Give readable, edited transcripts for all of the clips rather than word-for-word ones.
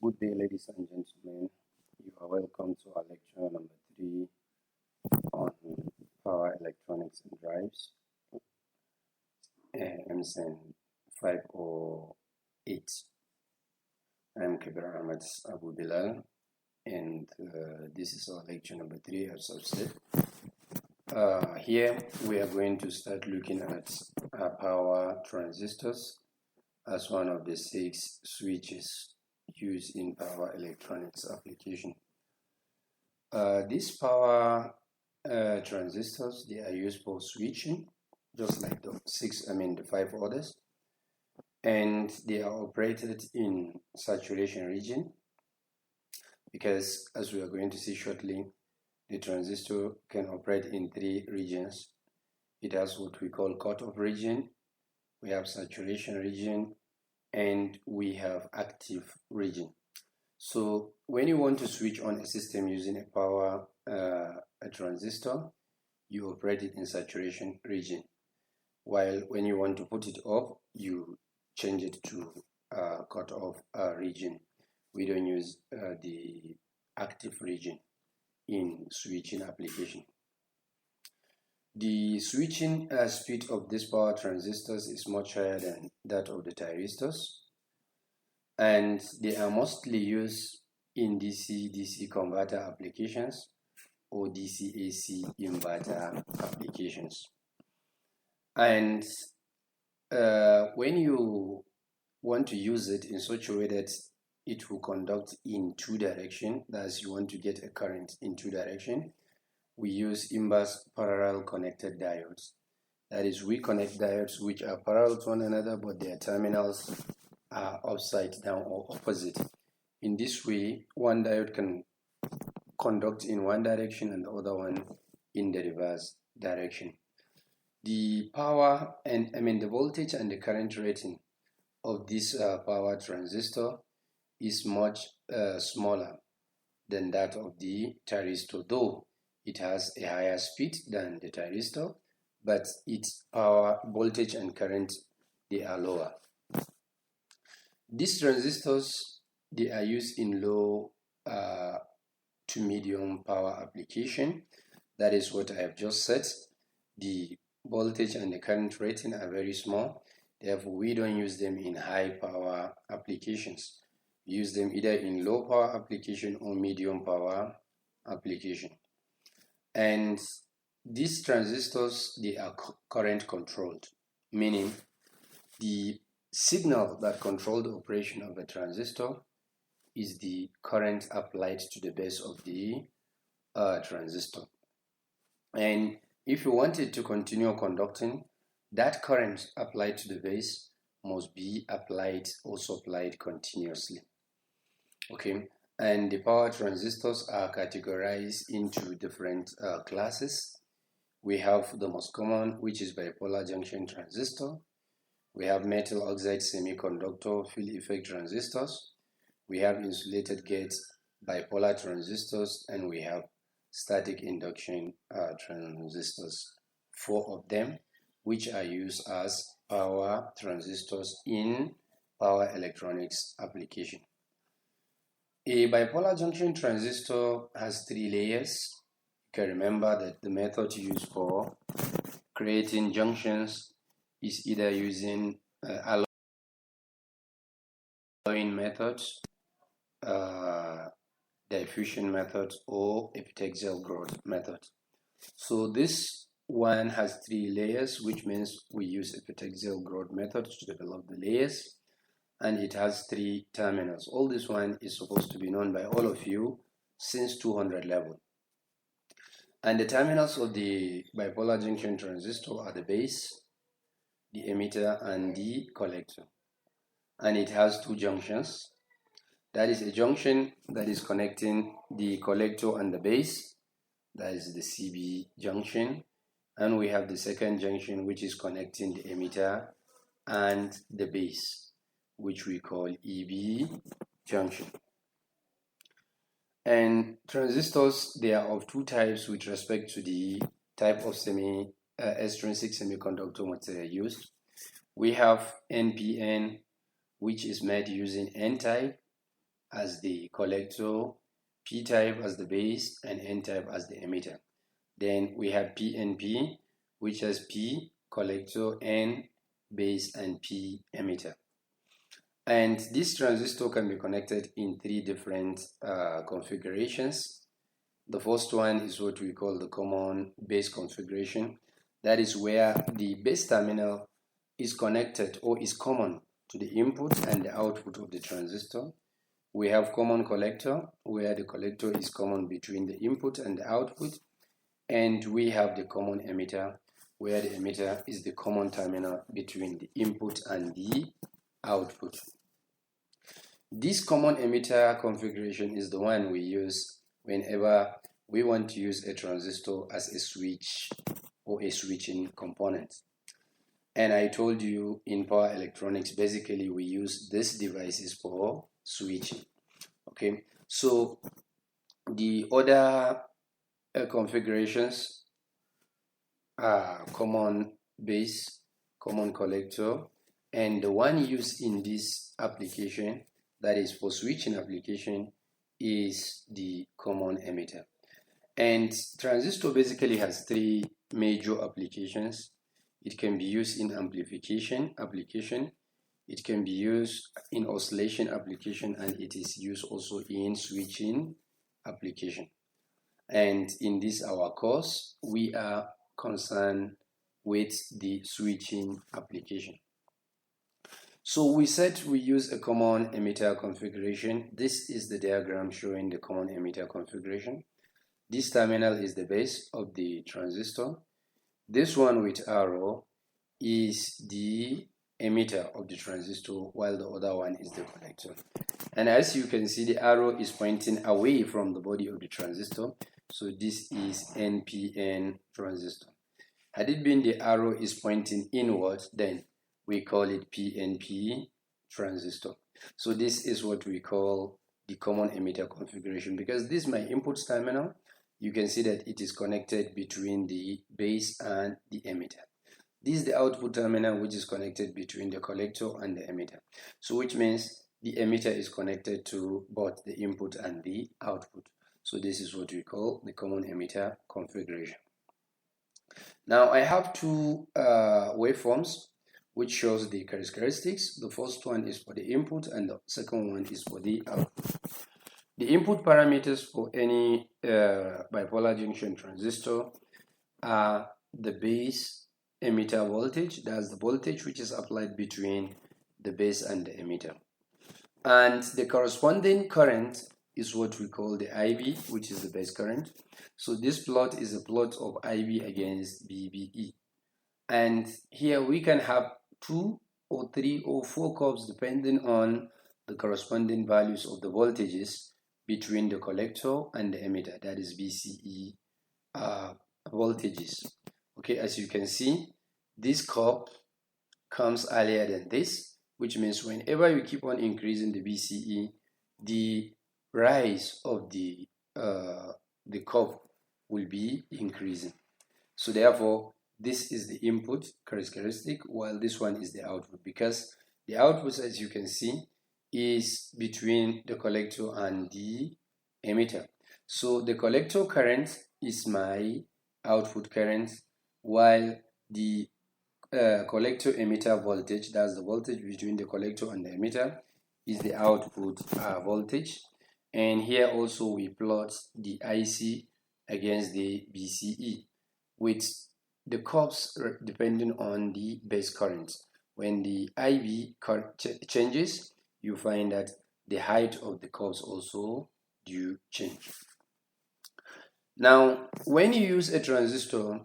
Good day, ladies and gentlemen. You are welcome to our lecture number 3 on power electronics and drives, Mcen508. I'm Kabir Ahmed Abu Bilal, and this is our lecture number 3, as I've said. Here we are going to start looking at power transistors as one of the 6 switches used in power electronics application. These power transistors, they are used for switching, just like the 5 others, and they are operated in saturation region because, as we are going to see shortly, the transistor can operate in 3 regions. It has what we call cutoff region, we have saturation region, and we have active region. So when you want to switch on a system using a power a transistor, you operate it in saturation region, while when you want to put it off, you change it to cutoff region. We don't use the active region in switching application. The switching speed of these power transistors is much higher than that of the thyristors, and they are mostly used in DC-DC converter applications or DC-AC inverter applications. And when you want to use it in such a way that it will conduct in 2 directions, that is, you want to get a current in 2 directions, we use inverse parallel connected diodes. That is, we connect diodes which are parallel to one another, but their terminals are upside down or opposite. In this way, one diode can conduct in one direction and the other one in the reverse direction. The power and the voltage and the current rating of this power transistor is much smaller than that of the thyristor, though it has a higher speed than the thyristor, but its power, voltage and current, they are lower. These transistors, they are used in low to medium power application. That is what I have just said. The voltage and the current rating are very small. Therefore, we don't use them in high power applications. We use them either in low power application or medium power application. And these transistors, they are current controlled, meaning the signal that controls the operation of a transistor is the current applied to the base of the transistor. And if you want it to continue conducting, that current applied to the base must be also applied continuously. Okay, and the power transistors are categorized into different classes. We have the most common, which is bipolar junction transistor. We have metal oxide semiconductor field effect transistors. We have insulated gate bipolar transistors, and we have static induction transistors, 4 of them, which are used as power transistors in power electronics application. A bipolar junction transistor has 3 layers. You can remember that the method used for creating junctions is either using alloying methods, diffusion method, or epitaxial growth method. So this one has 3 layers, which means we use epitaxial growth method to develop the layers, and it has 3 terminals. All this one is supposed to be known by all of you since 200 level. And the terminals of the bipolar junction transistor are the base, the emitter, and the collector. And it has 2 junctions. That is a junction that is connecting the collector and the base, that is the CB junction. And we have the second junction, which is connecting the emitter and the base, which we call EB junction. And transistors, they are of 2 types with respect to the type of extrinsic semiconductor material used. We have NPN, which is made using N-type, as the collector, p-type as the base, and n-type as the emitter. Then we have PNP, which has p collector, n base, and p emitter. And this transistor can be connected in three different configurations. The first one is what we call the common base configuration. That is where the base terminal is connected or is common to the input and the output of the transistor. We have common collector, where the collector is common between the input and the output. And we have the common emitter, where the emitter is the common terminal between the input and the output. This common emitter configuration is the one we use whenever we want to use a transistor as a switch or a switching component. And I told you in power electronics, basically we use these devices for switching. Okay, so the other configurations are common base, common collector, and the one used in this application, that is for switching application, is the common emitter. And transistor basically has three major applications. It can be used in amplification application, it can be used in oscillation application, and it is used also in switching application. And in this our course, we are concerned with the switching application. So we said we use a common emitter configuration. This is the diagram showing the common emitter configuration. This terminal is the base of the transistor. This one with arrow is the emitter of the transistor, while the other one is the collector. And as you can see, the arrow is pointing away from the body of the transistor. So this is NPN transistor. Had it been the arrow is pointing inward, then we call it PNP transistor. So this is what we call the common emitter configuration. Because this is my input terminal, you can see that it is connected between the base and the emitter. This is the output terminal, which is connected between the collector and the emitter. So which means the emitter is connected to both the input and the output. So this is what we call the common emitter configuration. Now I have two waveforms which shows the characteristics. The first one is for the input and the second one is for the output. The input parameters for any bipolar junction transistor are the base emitter voltage, that's the voltage which is applied between the base and the emitter. And the corresponding current is what we call the IB, which is the base current. So this plot is a plot of IB against BBE. And here we can have 2 or 3 or 4 curves depending on the corresponding values of the voltages between the collector and the emitter, that is BCE voltages. Okay, as you can see, this curve comes earlier than this, which means whenever you keep on increasing the BCE, the rise of the curve will be increasing. So therefore, this is the input characteristic, while this one is the output, because the output, as you can see, is between the collector and the emitter. So the collector current is my output current, while the collector emitter voltage, that's the voltage between the collector and the emitter, is the output voltage. And here also we plot the IC against the BCE with the curves depending on the base current. When the IB changes, you find that the height of the curves also do change. Now, when you use a transistor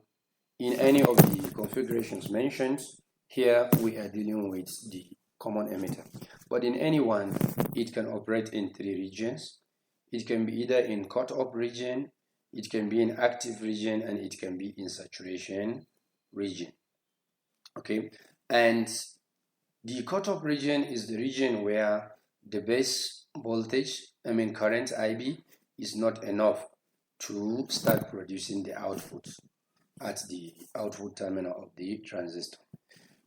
in any of the configurations mentioned, here we are dealing with the common emitter. But in any one, it can operate in 3 regions. It can be either in cut-off region, it can be in active region, and it can be in saturation region. Okay, and the cut-off region is the region where the base voltage, current IB, is not enough to start producing the output at the output terminal of the transistor.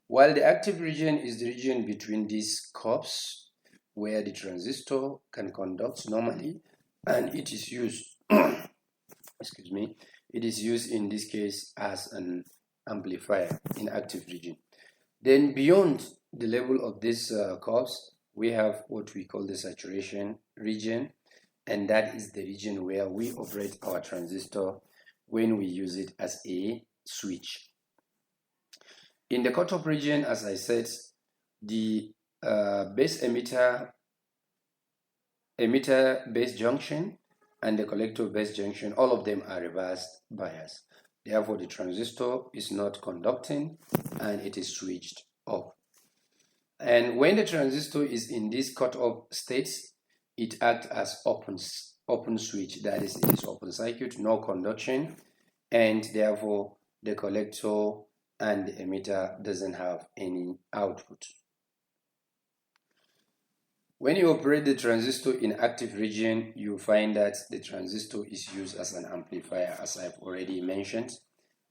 While the active region is the region between these curves, where the transistor can conduct normally, and it is used excuse me, it is used in this case as an amplifier in active region. Then beyond the level of this curves, we have what we call the saturation region, and that is the region where we operate our transistor when we use it as a switch. In the cutoff region, as I said, the base emitter base junction and the collector base junction, all of them are reversed bias. Therefore, the transistor is not conducting and it is switched off. And when the transistor is in this cutoff states, it acts as open switch, that is, it is open circuit, no conduction, and therefore the collector and the emitter doesn't have any output. When you operate the transistor in active region, you find that the transistor is used as an amplifier, as I've already mentioned.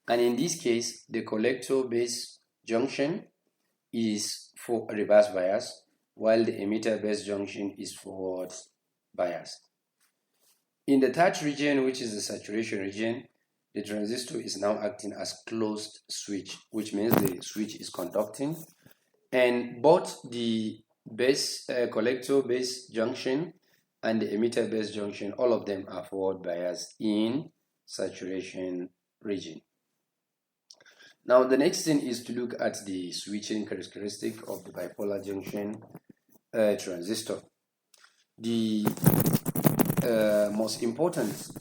And in this case, the collector base junction is for reverse bias, while the emitter base junction is forward bias. In the third region, which is the saturation region, the transistor is now acting as closed switch, which means the switch is conducting, and both the base collector base junction and the emitter base junction, all of them are forward biased in saturation region. Now the next thing is to look at the switching characteristic of the bipolar junction transistor. The most important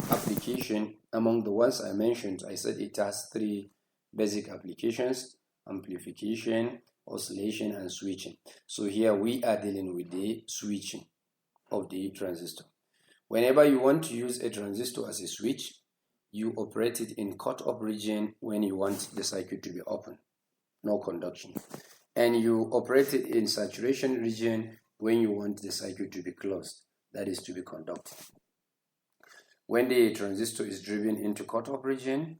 application among the ones I mentioned, I said it has three basic applications: amplification, oscillation, and switching. So here we are dealing with the switching of the transistor. Whenever you want to use a transistor as a switch, you operate it in cutoff region when you want the circuit to be open, no conduction, and you operate it in saturation region when you want the circuit to be closed, that is, to be conducting. When the transistor is driven into cutoff region,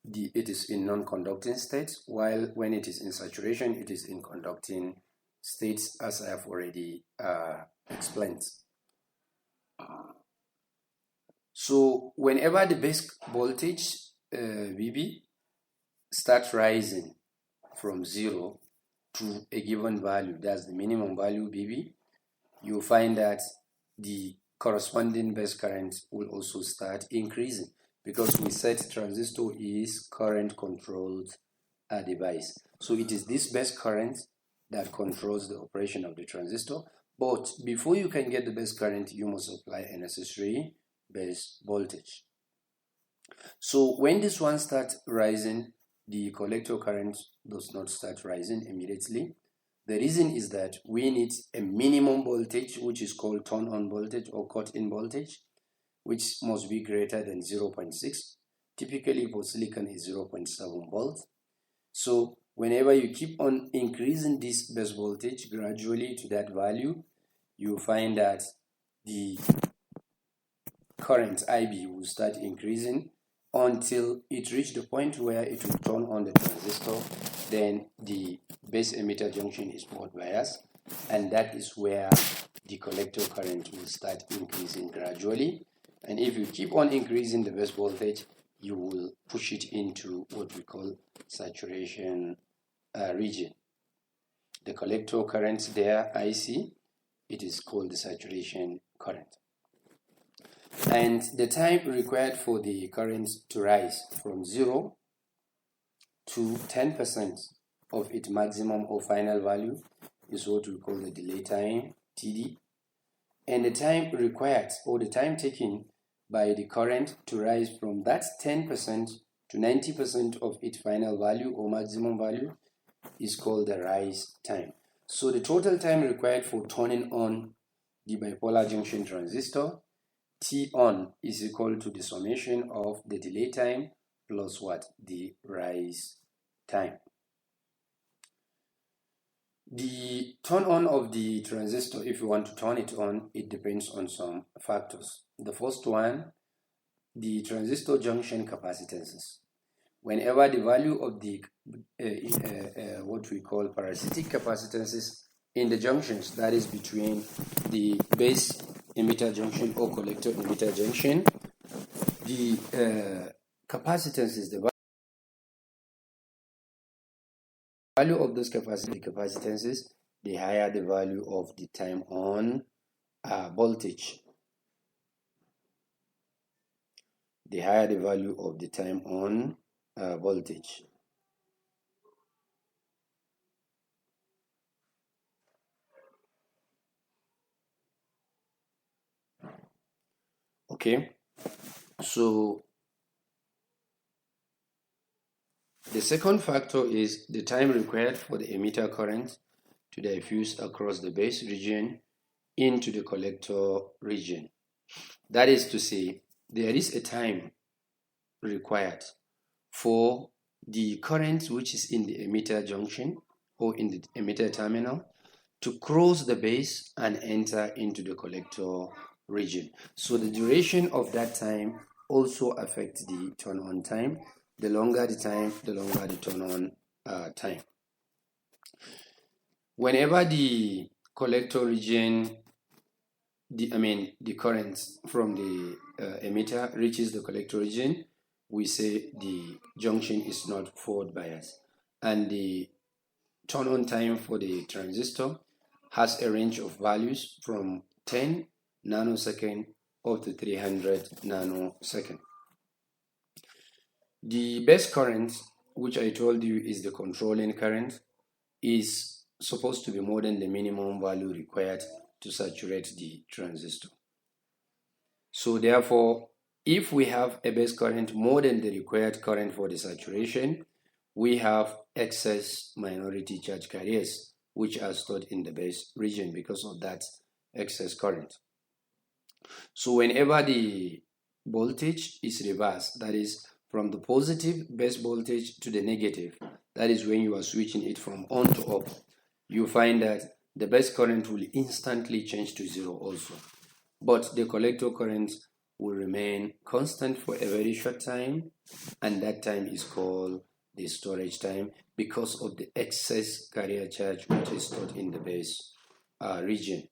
it is in non-conducting state, while when it is in saturation, it is in conducting states, as I have already explained. So whenever the base voltage VB starts rising from 0 to a given value, that's the minimum value VB, you find that the corresponding base current will also start increasing, because we said transistor is current controlled device. So it is this base current that controls the operation of the transistor. But before you can get the base current, you must apply a necessary base voltage. So when this one starts rising, the collector current does not start rising immediately. The reason is that we need a minimum voltage, which is called turn-on voltage or cut-in voltage, which must be greater than 0.6. Typically for silicon is 0.7 volts. So whenever you keep on increasing this base voltage gradually to that value, you find that the current IB will start increasing until it reaches the point where it will turn on the transistor. Then the base emitter junction is forward biased, and that is where the collector current will start increasing gradually. And if you keep on increasing the base voltage, you will push it into what we call saturation region. The collector current there, IC, it is called the saturation current. And the time required for the current to rise from 0 to 10% of its maximum or final value is what we call the delay time, TD. And the time required, or the time taken by the current to rise from that 10% to 90% of its final value or maximum value is called the rise time. So the total time required for turning on the bipolar junction transistor, T on, is equal to the summation of the delay time plus what? The rise time. The turn on of the transistor, if you want to turn it on, it depends on some factors. The first one, the transistor junction capacitances. Whenever the value of the what we call parasitic capacitances in the junctions, that is between the base emitter junction or collector emitter junction, the capacitance is the value of those capacitances, the higher the value of the time on voltage. The higher the value of the time on voltage. Okay, so the second factor is the time required for the emitter current to diffuse across the base region into the collector region. That is to say, there is a time required for the current which is in the emitter junction or in the emitter terminal to cross the base and enter into the collector region. So the duration of that time also affects the turn-on time. The longer the time, the longer the turn-on time. Whenever the collector region, the current from the emitter reaches the collector region, we say the junction is not forward biased, and the turn-on time for the transistor has a range of values from 10 nanosecond up to 300 nanosecond. The base current, which I told you is the controlling current, is supposed to be more than the minimum value required to saturate the transistor. So therefore, if we have a base current more than the required current for the saturation, we have excess minority charge carriers which are stored in the base region because of that excess current. So whenever the voltage is reversed, that is from the positive base voltage to the negative, that is when you are switching it from on to off, you find that the base current will instantly change to zero also. But the collector current will remain constant for a very short time, and that time is called the storage time because of the excess carrier charge which is stored in the base region.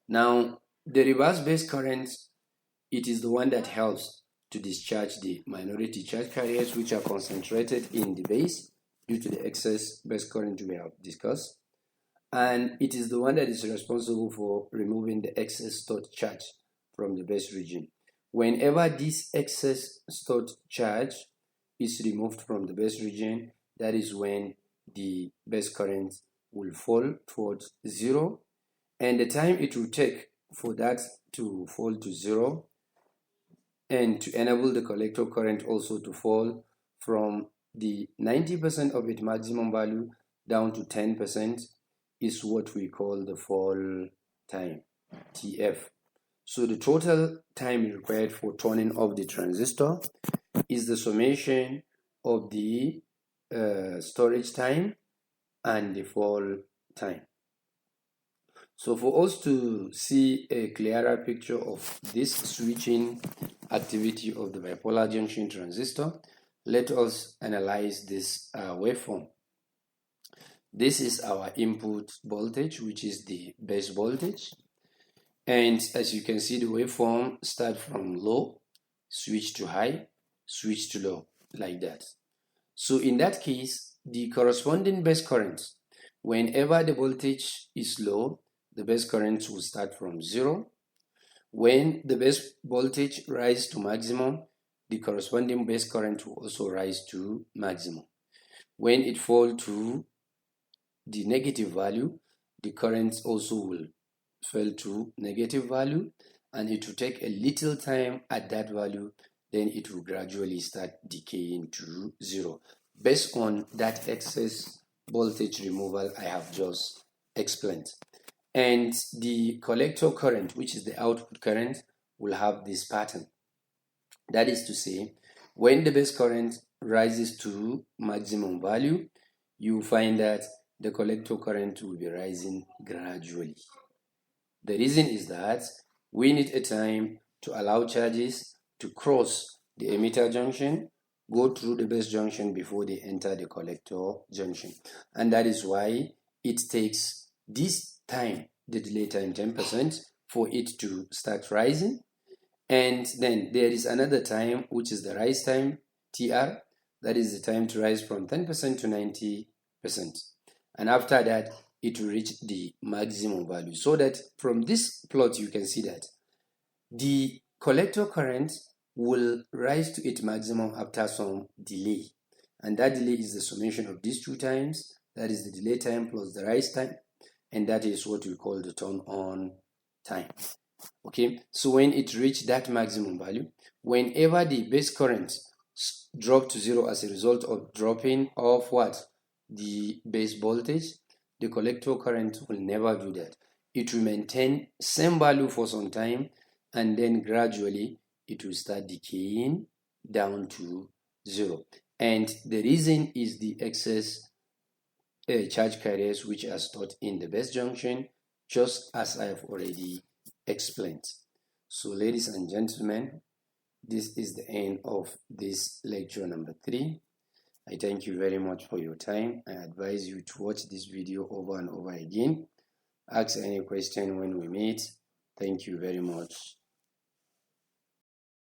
Now, the reverse base current, it is the one that helps to discharge the minority charge carriers which are concentrated in the base due to the excess base current we have discussed. And it is the one that is responsible for removing the excess stored charge from the base region. Whenever this excess stored charge is removed from the base region, that is when the base current will fall towards zero, and the time it will take for that to fall to zero and to enable the collector current also to fall from the 90% of its maximum value down to 10% is what we call the fall time, TF. So the total time required for turning off the transistor is the summation of the storage time and the fall time. So for us to see a clearer picture of this switching activity of the bipolar junction transistor, let us analyze this waveform. This is our input voltage, which is the base voltage. And as you can see, the waveform starts from low, switch to high, switch to low, like that. So in that case, the corresponding base current, whenever the voltage is low, the base current will start from zero. When the base voltage rises to maximum, the corresponding base current will also rise to maximum. When it falls to the negative value, the current also will fall to negative value, and it will take a little time at that value, then it will gradually start decaying to zero based on that excess voltage removal I have just explained. And the collector current, which is the output current, will have this pattern. That is to say, when the base current rises to maximum value, you find that the collector current will be rising gradually. The reason is that we need a time to allow charges to cross the emitter junction, go through the base junction before they enter the collector junction. And that is why it takes this time, the delay time 10%, for it to start rising. And then there is another time, which is the rise time, TR. That is the time to rise from 10% to 90%. And after that, it will reach the maximum value. So that from this plot, you can see that the collector current will rise to its maximum after some delay. And that delay is the summation of these two times. That is the delay time plus the rise time. And that is what we call the turn on time. Okay, so when it reached that maximum value, whenever the base current drop to zero as a result of dropping of what? The base voltage, the collector current will never do that. It will maintain same value for some time, and then gradually it will start decaying down to zero. And the reason is the excess charge carriers which are stored in the base junction, just as I have already explained. So ladies and gentlemen, this is the end of this lecture number 3. I thank you very much for your time. I advise you to watch this video over and over again. Ask any question when we meet. Thank you very much.